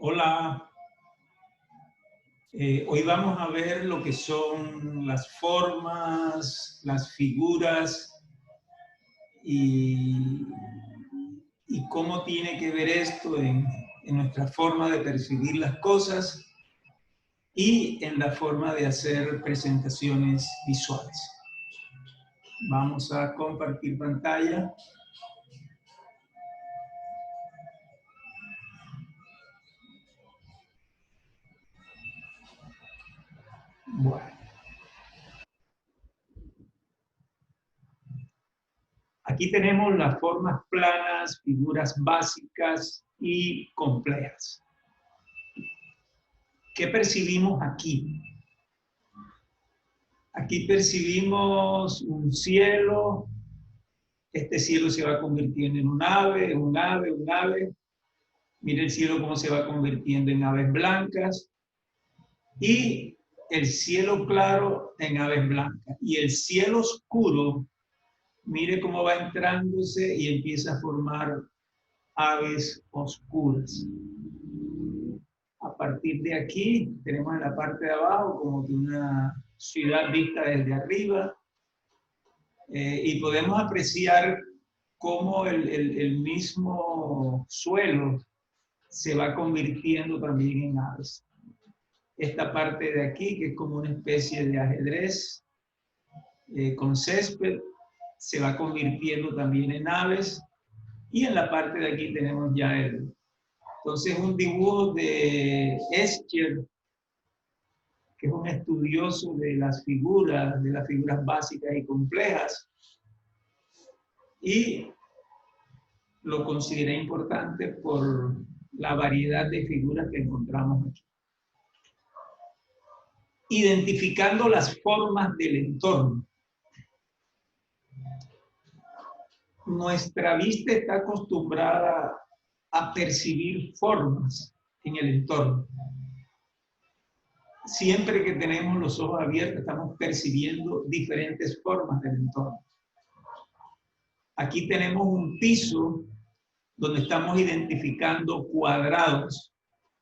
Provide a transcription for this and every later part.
Hola, hoy vamos a ver lo que son las formas, las figuras y, y cómo tiene que ver esto en nuestra forma de percibir las cosas y en la forma de hacer presentaciones visuales. Vamos a compartir pantalla. Bueno. Aquí tenemos las formas planas, figuras básicas y complejas. ¿Qué percibimos aquí? Aquí percibimos un cielo. Este cielo se va convirtiendo en un ave, un ave, un ave. Mire el cielo cómo se va convirtiendo en aves blancas. Y el cielo claro en aves blancas. Y el cielo oscuro, mire cómo va entrándose y empieza a formar aves oscuras. A partir de aquí, tenemos en la parte de abajo como que una ciudad vista desde arriba. Y podemos apreciar cómo el mismo suelo se va convirtiendo también en aves. Esta parte de aquí, que es como una especie de ajedrez con césped, se va convirtiendo también en aves. Y en la parte de aquí tenemos ya entonces un dibujo de Escher, que es un estudioso de las figuras básicas y complejas. Y lo consideré importante por la variedad de figuras que encontramos aquí. Identificando las formas del entorno. Nuestra vista está acostumbrada a percibir formas en el entorno. Siempre que tenemos los ojos abiertos, estamos percibiendo diferentes formas del entorno. Aquí tenemos un piso donde estamos identificando cuadrados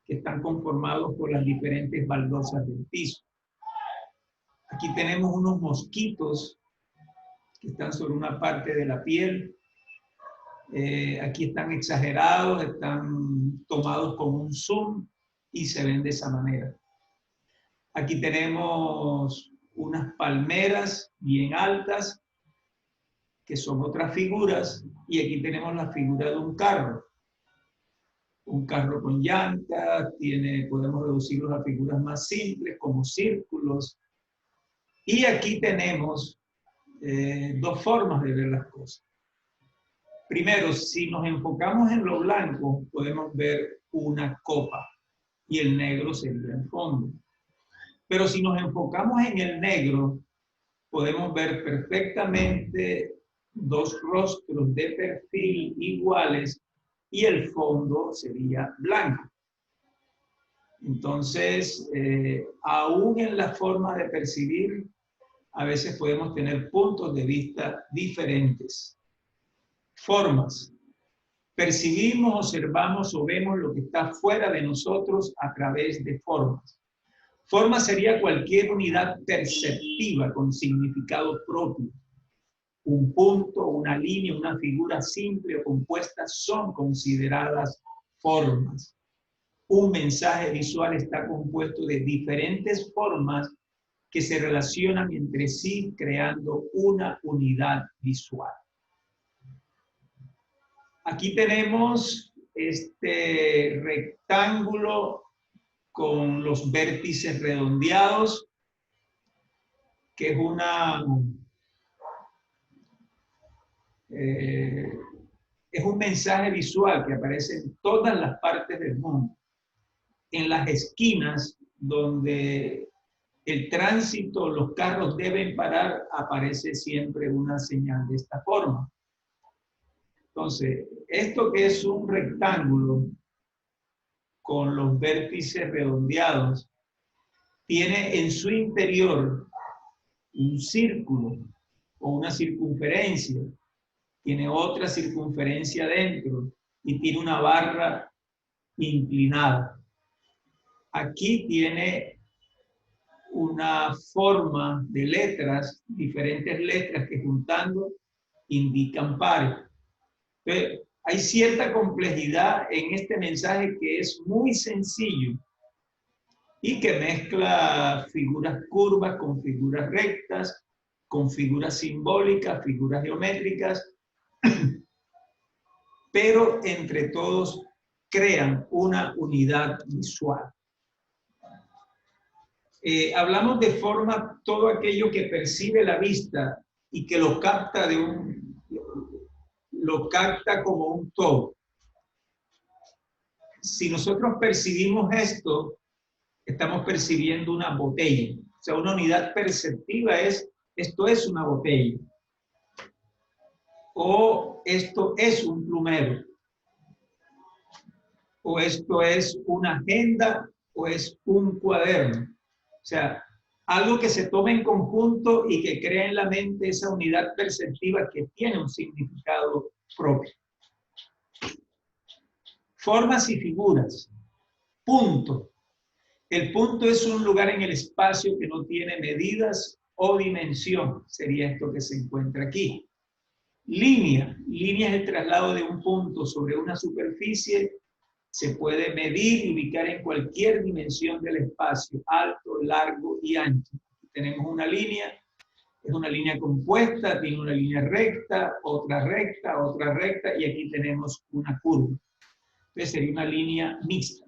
que están conformados por las diferentes baldosas del piso. Aquí tenemos unos mosquitos que están sobre una parte de la piel. Aquí están exagerados, están tomados con un zoom y se ven de esa manera. Aquí tenemos unas palmeras bien altas, que son otras figuras, y aquí tenemos la figura de un carro. Un carro con llantas, podemos reducirlo a figuras más simples, como círculos. Y aquí tenemos dos formas de ver las cosas. Primero, si nos enfocamos en lo blanco, podemos ver una copa y el negro sería el fondo. Pero si nos enfocamos en el negro, podemos ver perfectamente dos rostros de perfil iguales y el fondo sería blanco. Entonces, aún en la forma de percibir, a veces podemos tener puntos de vista diferentes. Formas. Percibimos, observamos o vemos lo que está fuera de nosotros a través de formas. Forma sería cualquier unidad perceptiva con significado propio. Un punto, una línea, una figura simple o compuesta son consideradas formas. Un mensaje visual está compuesto de diferentes formas que se relacionan entre sí creando una unidad visual. Aquí tenemos este rectángulo con los vértices redondeados, que es un mensaje visual que aparece en todas las partes del mundo. En las esquinas donde el tránsito, los carros deben parar, aparece siempre una señal de esta forma. Entonces, esto que es un rectángulo con los vértices redondeados, tiene en su interior un círculo o una circunferencia, tiene otra circunferencia dentro y tiene una barra inclinada. Aquí tiene una forma de letras, diferentes letras que juntando indican pares. Entonces, hay cierta complejidad en este mensaje que es muy sencillo y que mezcla figuras curvas con figuras rectas, con figuras simbólicas, figuras geométricas, pero entre todos crean una unidad visual. Hablamos de forma todo aquello que percibe la vista y que lo capta lo capta como un todo. Si nosotros percibimos esto, estamos percibiendo una botella. O sea, una unidad perceptiva es, esto es una botella. O esto es un plumero. O esto es una agenda o es un cuaderno. O sea, algo que se toma en conjunto y que crea en la mente esa unidad perceptiva que tiene un significado propio. Formas y figuras. Punto. El punto es un lugar en el espacio que no tiene medidas o dimensión. Sería esto que se encuentra aquí. Línea. Línea es el traslado de un punto sobre una superficie. Se puede medir y ubicar en cualquier dimensión del espacio, alto, largo y ancho. Tenemos una línea, es una línea compuesta, tiene una línea recta, otra recta, y aquí tenemos una curva. Entonces sería una línea mixta.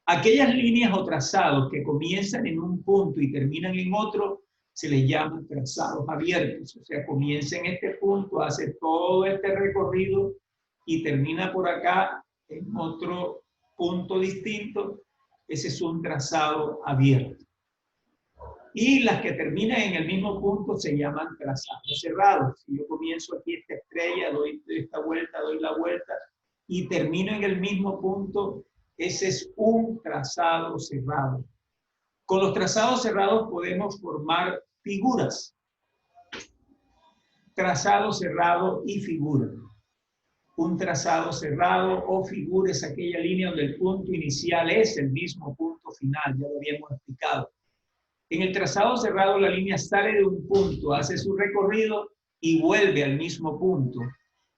Aquellas líneas o trazados que comienzan en un punto y terminan en otro, se les llaman trazados abiertos. O sea, comienza en este punto, hace todo este recorrido y termina por acá en otro punto distinto. Ese es un trazado abierto. Y las que terminan en el mismo punto se llaman trazados cerrados. Si yo comienzo aquí esta estrella, doy esta vuelta, doy la vuelta y termino en el mismo punto, ese es un trazado cerrado. Con los trazados cerrados podemos formar figuras. Trazado cerrado y figura. Un trazado cerrado o figura es aquella línea donde el punto inicial es el mismo punto final, ya lo habíamos explicado. En el trazado cerrado la línea sale de un punto, hace su recorrido y vuelve al mismo punto.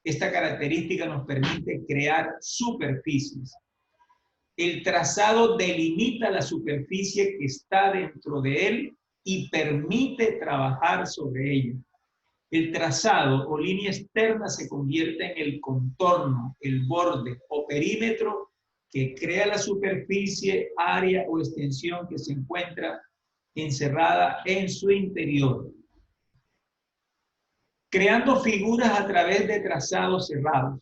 Esta característica nos permite crear superficies. El trazado delimita la superficie que está dentro de él y permite trabajar sobre ella. El trazado o línea externa se convierte en el contorno, el borde o perímetro que crea la superficie, área o extensión que se encuentra encerrada en su interior. Creando figuras a través de trazados cerrados.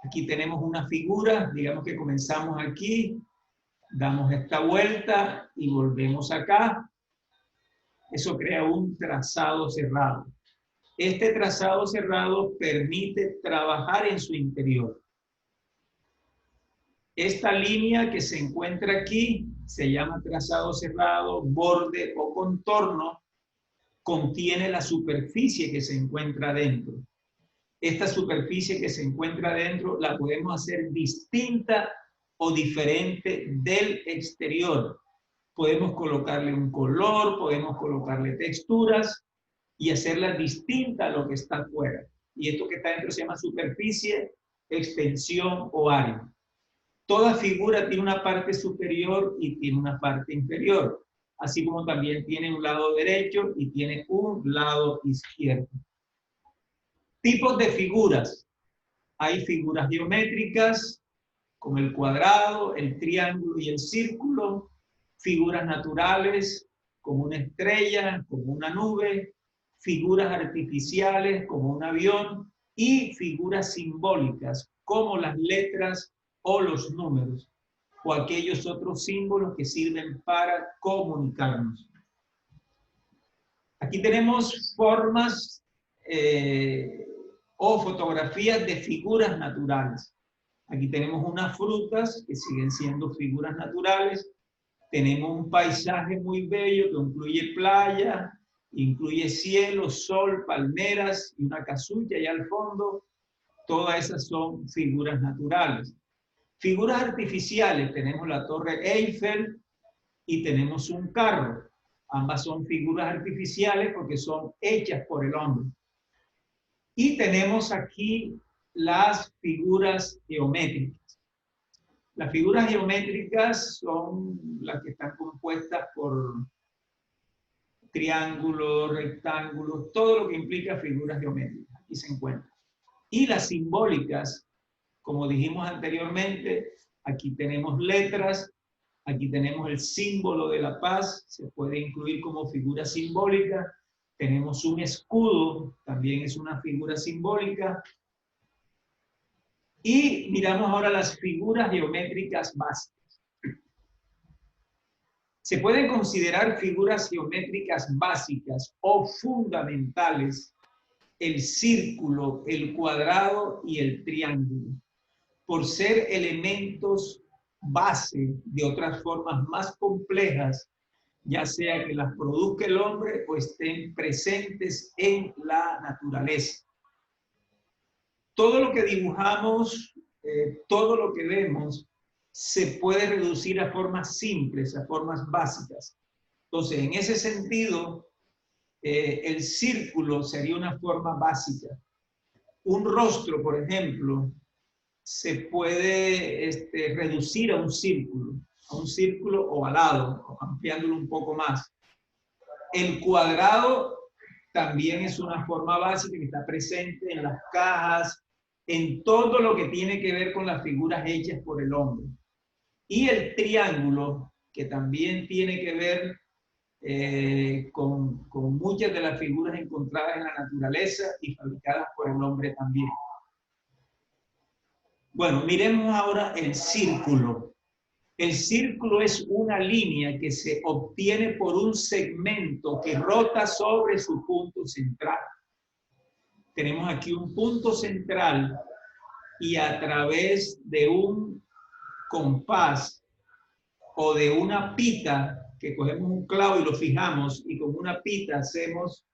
Aquí tenemos una figura, digamos que comenzamos aquí, damos esta vuelta y volvemos acá. Eso crea un trazado cerrado. Este trazado cerrado permite trabajar en su interior. Esta línea que se encuentra aquí se llama trazado cerrado, borde o contorno, contiene la superficie que se encuentra dentro. Esta superficie que se encuentra dentro la podemos hacer distinta o diferente del exterior. Podemos colocarle un color, podemos colocarle texturas y hacerla distinta a lo que está afuera. Y esto que está dentro se llama superficie, extensión o área. Toda figura tiene una parte superior y tiene una parte inferior, así como también tiene un lado derecho y tiene un lado izquierdo. Tipos de figuras. Hay figuras geométricas, como el cuadrado, el triángulo y el círculo. Figuras naturales, como una estrella, como una nube. Figuras artificiales, como un avión. Y figuras simbólicas, como las letras o los números, o aquellos otros símbolos que sirven para comunicarnos. Aquí tenemos formas o fotografías de figuras naturales. Aquí tenemos unas frutas que siguen siendo figuras naturales. Tenemos un paisaje muy bello que incluye playa, incluye cielo, sol, palmeras y una casulla allá al fondo. Todas esas son figuras naturales. Figuras artificiales, tenemos la Torre Eiffel y tenemos un carro. Ambas son figuras artificiales porque son hechas por el hombre. Y tenemos aquí las figuras geométricas. Las figuras geométricas son las que están compuestas por triángulos, rectángulos, todo lo que implica figuras geométricas. Aquí se encuentran. Y las simbólicas, como dijimos anteriormente, aquí tenemos letras, aquí tenemos el símbolo de la paz, se puede incluir como figura simbólica. Tenemos un escudo, también es una figura simbólica. Y miramos ahora las figuras geométricas básicas. Se pueden considerar figuras geométricas básicas o fundamentales el círculo, el cuadrado y el triángulo, por ser elementos base de otras formas más complejas, ya sea que las produzca el hombre o estén presentes en la naturaleza. Todo lo que dibujamos, todo lo que vemos, se puede reducir a formas simples, a formas básicas. Entonces, en ese sentido, el círculo sería una forma básica. Un rostro, por ejemplo, se puede reducir a un círculo ovalado, ampliándolo un poco más. El cuadrado también es una forma básica que está presente en las cajas, en todo lo que tiene que ver con las figuras hechas por el hombre. Y el triángulo, que también tiene que ver con muchas de las figuras encontradas en la naturaleza y fabricadas por el hombre también. Bueno, miremos ahora el círculo. El círculo es una línea que se obtiene por un segmento que rota sobre su punto central. Tenemos aquí un punto central y a través de un compás o de una pita, que cogemos un clavo y lo fijamos y con una pita hacemos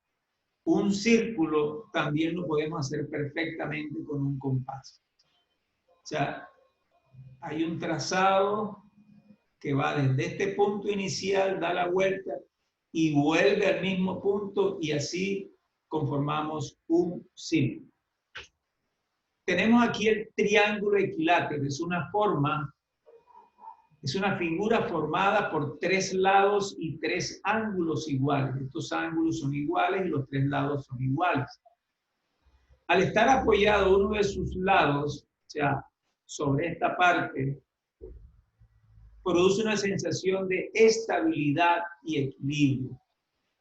un círculo, también lo podemos hacer perfectamente con un compás. O sea, hay un trazado que va desde este punto inicial, da la vuelta y vuelve al mismo punto y así conformamos un círculo. Tenemos aquí el triángulo equilátero, es una figura formada por 3 lados y 3 ángulos iguales. Estos ángulos son iguales y los 3 lados son iguales. Al estar apoyado uno de sus lados, o sea, sobre esta parte, produce una sensación de estabilidad y equilibrio.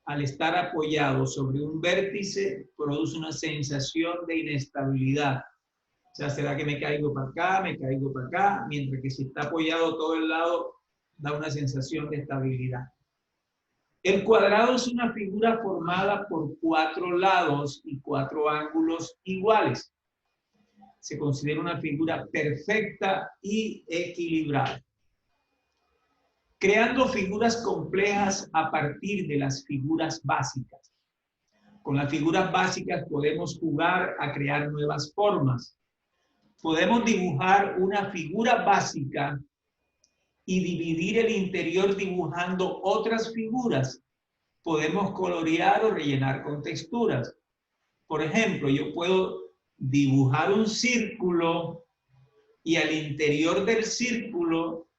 Al estar apoyado sobre un vértice, produce una sensación de inestabilidad. O sea, será que me caigo para acá, me caigo para acá, mientras que si está apoyado todo el lado, da una sensación de estabilidad. El cuadrado es una figura formada por 4 lados y 4 ángulos iguales. Se considera una figura perfecta y equilibrada. Creando figuras complejas a partir de las figuras básicas. Con las figuras básicas podemos jugar a crear nuevas formas. Podemos dibujar una figura básica y dividir el interior dibujando otras figuras. Podemos colorear o rellenar con texturas. Por ejemplo, yo puedo dibujar un círculo y al interior del círculo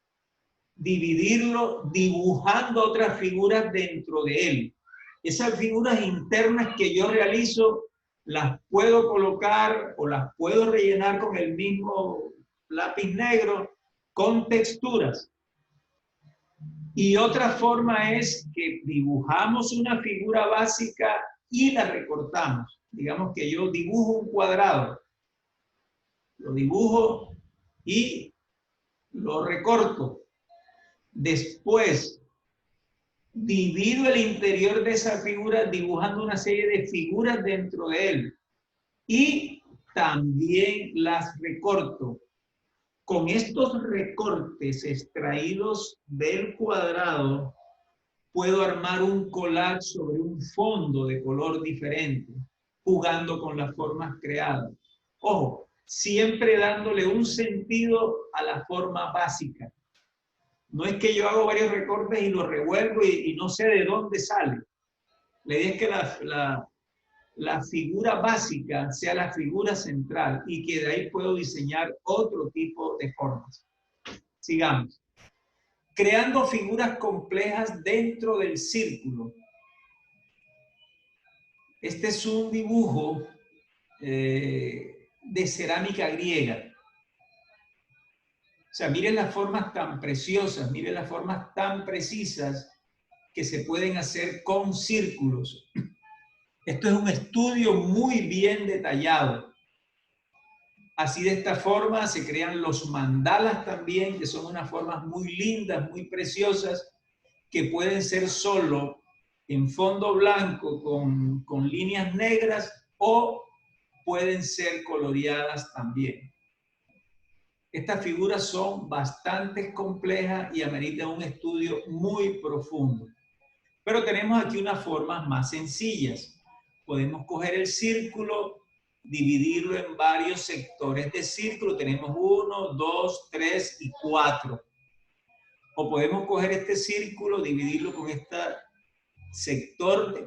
dividirlo dibujando otras figuras dentro de él. Esas figuras internas que yo realizo las puedo colocar o las puedo rellenar con el mismo lápiz negro con texturas. Y otra forma es que dibujamos una figura básica y la recortamos. Digamos que yo dibujo un cuadrado, lo dibujo y lo recorto. Después, divido el interior de esa figura dibujando una serie de figuras dentro de él. Y también las recorto. Con estos recortes extraídos del cuadrado, puedo armar un collage sobre un fondo de color diferente, jugando con las formas creadas. Ojo, siempre dándole un sentido a la forma básica. No es que yo hago varios recortes y los revuelvo y no sé de dónde sale. La idea es que la figura básica sea la figura central y que de ahí puedo diseñar otro tipo de formas. Sigamos. Creando figuras complejas dentro del círculo. Este es un dibujo de cerámica griega. O sea, miren las formas tan preciosas, miren las formas tan precisas que se pueden hacer con círculos. Esto es un estudio muy bien detallado. Así de esta forma se crean los mandalas también, que son unas formas muy lindas, muy preciosas, que pueden ser solo en fondo blanco con líneas negras o pueden ser coloreadas también. Estas figuras son bastante complejas y ameritan un estudio muy profundo. Pero tenemos aquí unas formas más sencillas. Podemos coger el círculo, dividirlo en varios sectores de círculo. Tenemos 1, 2, 3 y 4. O podemos coger este círculo, dividirlo con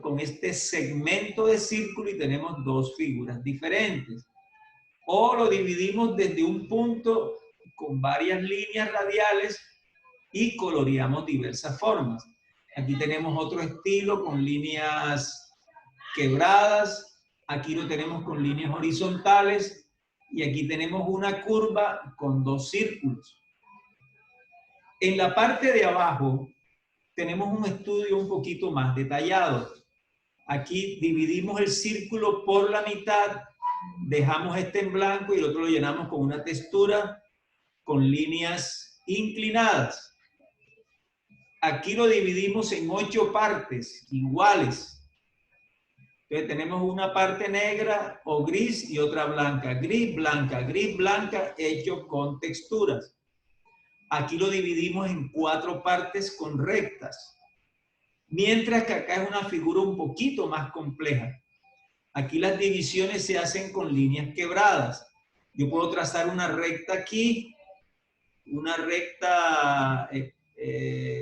con este segmento de círculo y tenemos dos figuras diferentes. O lo dividimos desde un punto con varias líneas radiales y coloreamos diversas formas. Aquí tenemos otro estilo con líneas quebradas, aquí lo tenemos con líneas horizontales y aquí tenemos una curva con dos círculos. En la parte de abajo tenemos un estudio un poquito más detallado. Aquí dividimos el círculo por la mitad, dejamos este en blanco y el otro lo llenamos con una textura con líneas inclinadas. Aquí lo dividimos en 8 partes iguales. Entonces tenemos una parte negra o gris y otra blanca. Gris, blanca, hecho con texturas. Aquí lo dividimos en 4 partes con rectas. Mientras que acá es una figura un poquito más compleja. Aquí las divisiones se hacen con líneas quebradas. Yo puedo trazar una recta aquí, una recta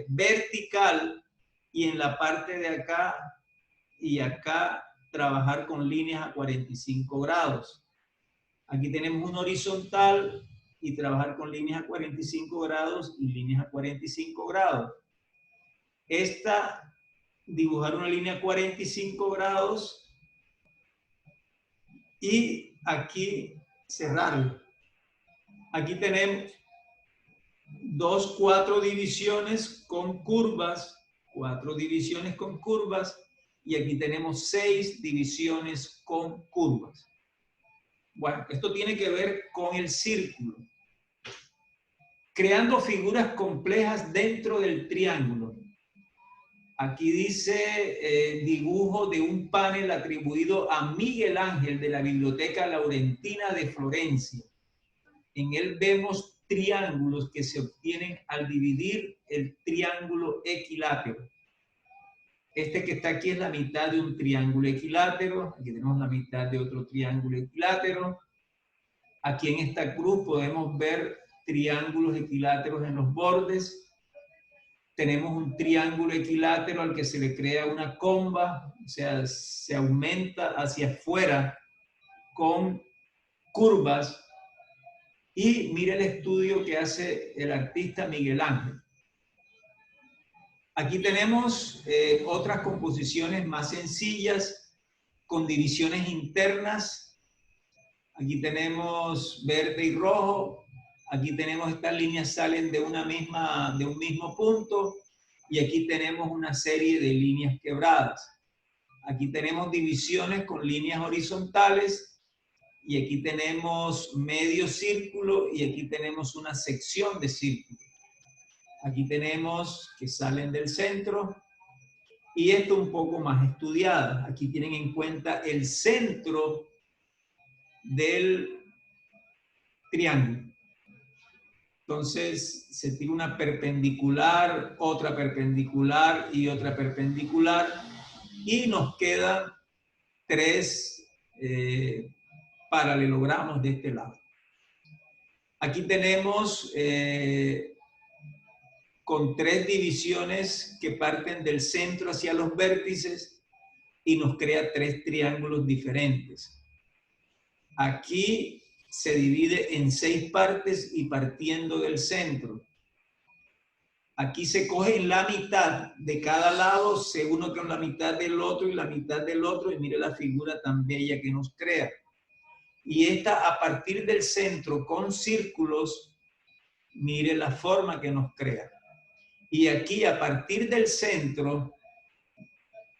vertical y en la parte de acá y acá trabajar con líneas a 45 grados. Aquí tenemos una horizontal y trabajar con líneas a 45 grados y líneas a 45 grados. Esta, dibujar una línea a 45 grados y aquí cerrarlo. Aquí tenemos 4 divisiones con curvas, 4 divisiones con curvas y aquí tenemos 6 divisiones con curvas. Bueno, esto tiene que ver con el círculo. Creando figuras complejas dentro del triángulo. Aquí dice dibujo de un panel atribuido a Miguel Ángel de la Biblioteca Laurentina de Florencia. En él vemos triángulos que se obtienen al dividir el triángulo equilátero. Este que está aquí es la mitad de un triángulo equilátero. Aquí tenemos la mitad de otro triángulo equilátero. Aquí en esta cruz podemos ver triángulos equiláteros en los bordes. Tenemos un triángulo equilátero al que se le crea una comba, o sea, se aumenta hacia afuera con curvas. Y mire el estudio que hace el artista Miguel Ángel. Aquí tenemos otras composiciones más sencillas con divisiones internas. Aquí tenemos verde y rojo. Aquí tenemos estas líneas salen de un mismo punto y aquí tenemos una serie de líneas quebradas. Aquí tenemos divisiones con líneas horizontales y aquí tenemos medio círculo y aquí tenemos una sección de círculo. Aquí tenemos que salen del centro y esto un poco más estudiada. Aquí tienen en cuenta el centro del triángulo. Entonces se tiene una perpendicular, otra perpendicular y otra perpendicular y nos quedan 3 paralelogramos de este lado. Aquí tenemos con 3 divisiones que parten del centro hacia los vértices y nos crea 3 triángulos diferentes. Aquí se divide en 6 partes y partiendo del centro. Aquí se coge en la mitad de cada lado, se une con la mitad del otro y la mitad del otro, y mire la figura tan bella que nos crea. Y esta a partir del centro con círculos, mire la forma que nos crea. Y aquí a partir del centro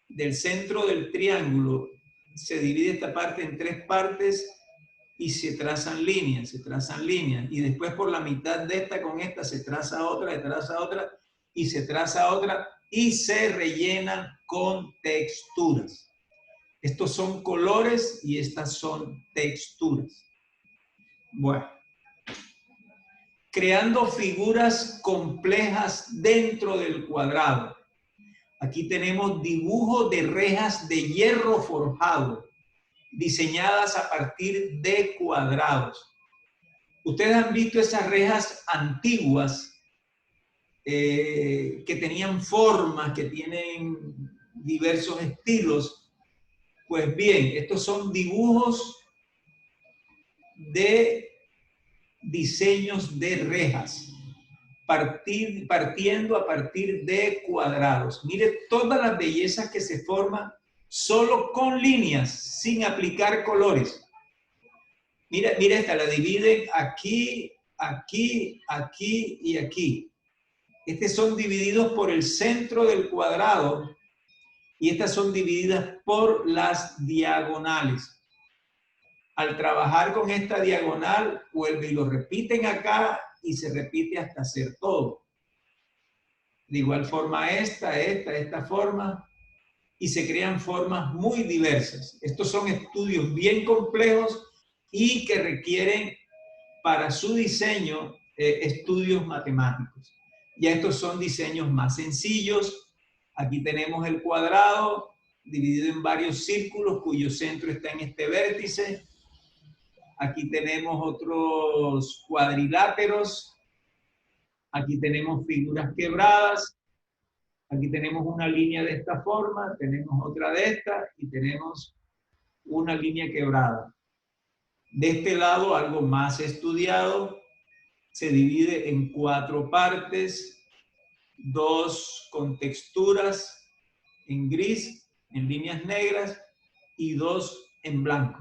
del triángulo, se divide esta parte en 3 partes y se trazan líneas, y después por la mitad de esta con esta se traza otra, y se traza otra, y se rellenan con texturas. Estos son colores y estas son texturas. Bueno, creando figuras complejas dentro del cuadrado. Aquí tenemos dibujo de rejas de hierro forjado, diseñadas a partir de cuadrados. Ustedes han visto esas rejas antiguas que tenían formas, que tienen diversos estilos. Pues bien, estos son dibujos de diseños de rejas, partiendo a partir de cuadrados. Mire todas las bellezas que se forman solo con líneas, sin aplicar colores. Mira esta, la dividen aquí, aquí, aquí y aquí. Estos son divididos por el centro del cuadrado y estas son divididas por las diagonales. Al trabajar con esta diagonal, vuelve y lo repiten acá y se repite hasta hacer todo. De igual forma esta forma, y se crean formas muy diversas. Estos son estudios bien complejos y que requieren para su diseño estudios matemáticos. Ya estos son diseños más sencillos. Aquí tenemos el cuadrado dividido en varios círculos cuyo centro está en este vértice. Aquí tenemos otros cuadriláteros. Aquí tenemos figuras quebradas. Aquí tenemos una línea de esta forma, tenemos otra de esta y tenemos una línea quebrada. De este lado, algo más estudiado, se divide en 4 partes, 2 con texturas en gris, en líneas negras, y 2 en blanco.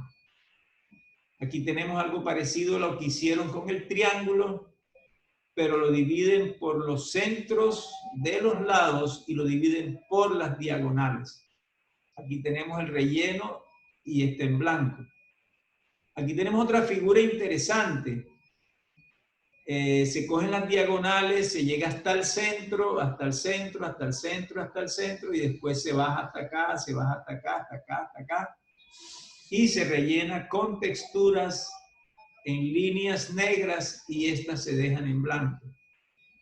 Aquí tenemos algo parecido a lo que hicieron con el triángulo, pero lo dividen por los centros de los lados y lo dividen por las diagonales. Aquí tenemos el relleno y este en blanco. Aquí tenemos otra figura interesante. Se cogen las diagonales, se llega hasta el centro, hasta el centro, hasta el centro, hasta el centro, y después se baja hasta acá, se baja hasta acá, hasta acá, hasta acá, y se rellena con texturas en líneas negras y estas se dejan en blanco.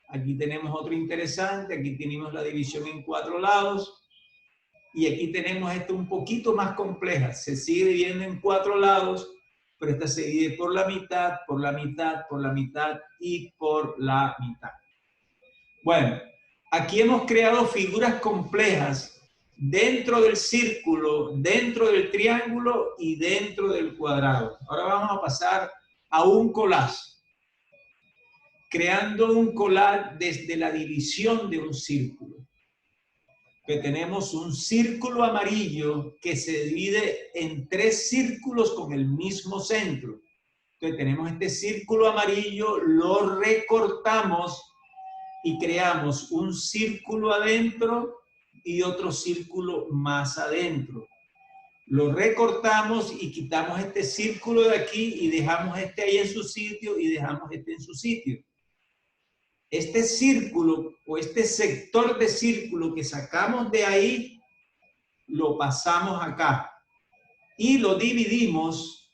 Aquí tenemos otro interesante, aquí tenemos la división en 4 lados, y aquí tenemos esto un poquito más compleja, se sigue dividiendo en 4 lados, pero esta se divide por la mitad, por la mitad, por la mitad y por la mitad. Bueno, aquí hemos creado figuras complejas dentro del círculo, dentro del triángulo y dentro del cuadrado. Ahora vamos a pasar a un collage. Creando un collage desde la división de un círculo. Que tenemos un círculo amarillo que se divide en 3 círculos con el mismo centro. Entonces tenemos este círculo amarillo, lo recortamos y creamos un círculo adentro y otro círculo más adentro. Lo recortamos y quitamos este círculo de aquí y dejamos este ahí en su sitio y dejamos este en su sitio. Este círculo o este sector de círculo que sacamos de ahí, lo pasamos acá y lo dividimos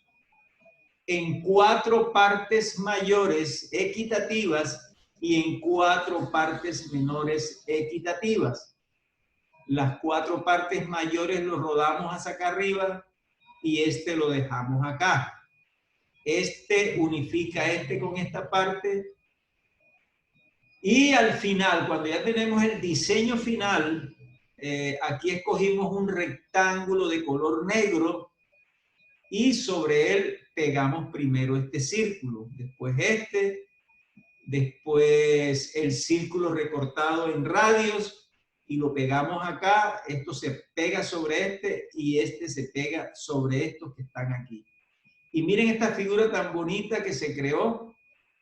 en 4 partes mayores equitativas y en 4 partes menores equitativas. Las 4 partes mayores lo rodamos hacia acá arriba y este lo dejamos acá. Este unifica este con esta parte. Y al final, cuando ya tenemos el diseño final, aquí escogimos un rectángulo de color negro y sobre él pegamos primero este círculo, después este, después el círculo recortado en radios y lo pegamos acá. Esto se pega sobre este y este se pega sobre estos que están aquí. Y miren esta figura tan bonita que se creó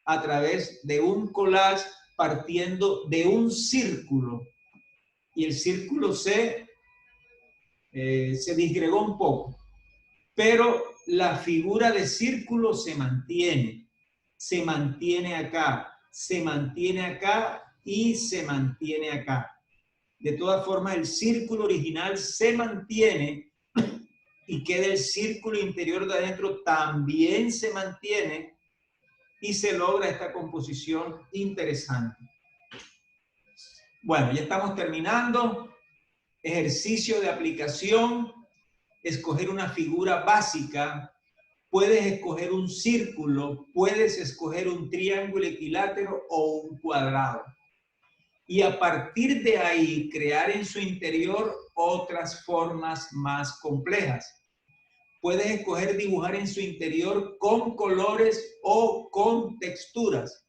a través de un collage partiendo de un círculo. Y el círculo se disgregó un poco, pero la figura de círculo se mantiene acá, se mantiene acá y se mantiene acá. De todas formas, el círculo original se mantiene y queda el círculo interior de adentro, también se mantiene y se logra esta composición interesante. Bueno, ya estamos terminando. Ejercicio de aplicación. Escoger una figura básica. Puedes escoger un círculo, puedes escoger un triángulo equilátero o un cuadrado. Y a partir de ahí, crear en su interior otras formas más complejas. Puedes escoger dibujar en su interior con colores o con texturas.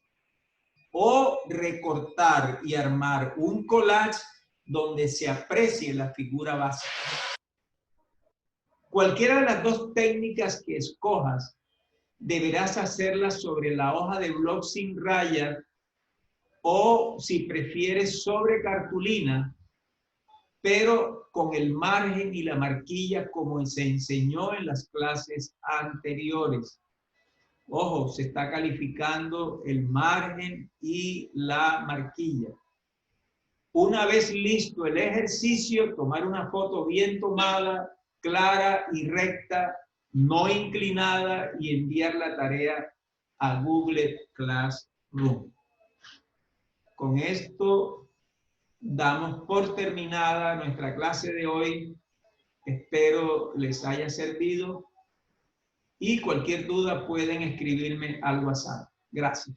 O recortar y armar un collage donde se aprecie la figura básica. Cualquiera de las dos técnicas que escojas, deberás hacerlas sobre la hoja de blog sin rayas o, si prefieres, sobre cartulina, pero con el margen y la marquilla como se enseñó en las clases anteriores. Ojo, se está calificando el margen y la marquilla. Una vez listo el ejercicio, tomar una foto bien tomada, clara y recta, no inclinada, y enviar la tarea a Google Classroom. Con esto damos por terminada nuestra clase de hoy. Espero les haya servido y cualquier duda pueden escribirme al WhatsApp. Gracias.